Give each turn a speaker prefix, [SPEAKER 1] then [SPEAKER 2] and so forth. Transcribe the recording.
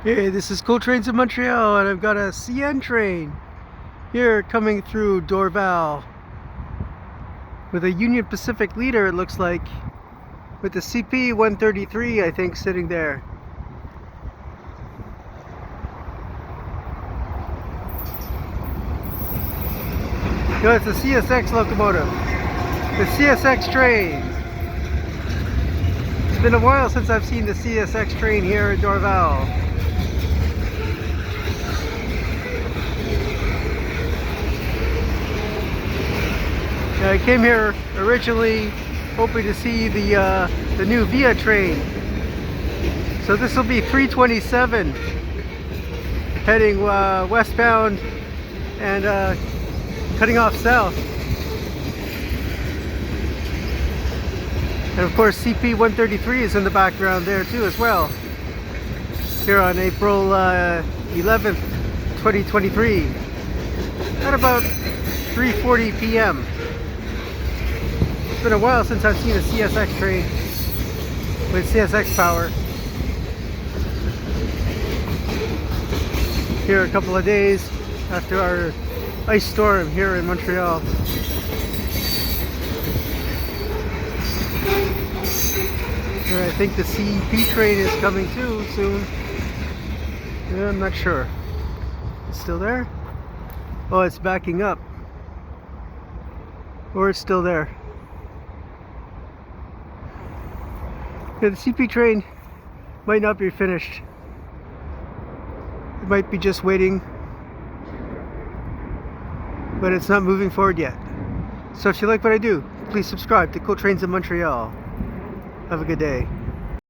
[SPEAKER 1] Hey, this is Coteau Trains in Montreal, and I've got a CN train here coming through Dorval with a Union Pacific leader, it looks like, with the CP 133, I think, sitting there. No, it's a CSX locomotive. The CSX train. It's been a while since I've seen the CSX train here in Dorval. I came here originally hoping to see the new Via train. So this will be 327 heading westbound and cutting off south. And of course CP 133 is in the background there too as well. Here on April 11th, 2023 at about 3:40 p.m. It's been a while since I've seen a CSX train with CSX power. Here a couple of days after our ice storm here in Montreal. And I think the CP train is coming too soon. Yeah, I'm not sure. It's still there? Oh, it's backing up. Or it's still there. Yeah, the CP train might not be finished. It might be just waiting, but it's not moving forward yet. So if you like what I do, please subscribe to Coteau Trains in Montreal. Have a good day.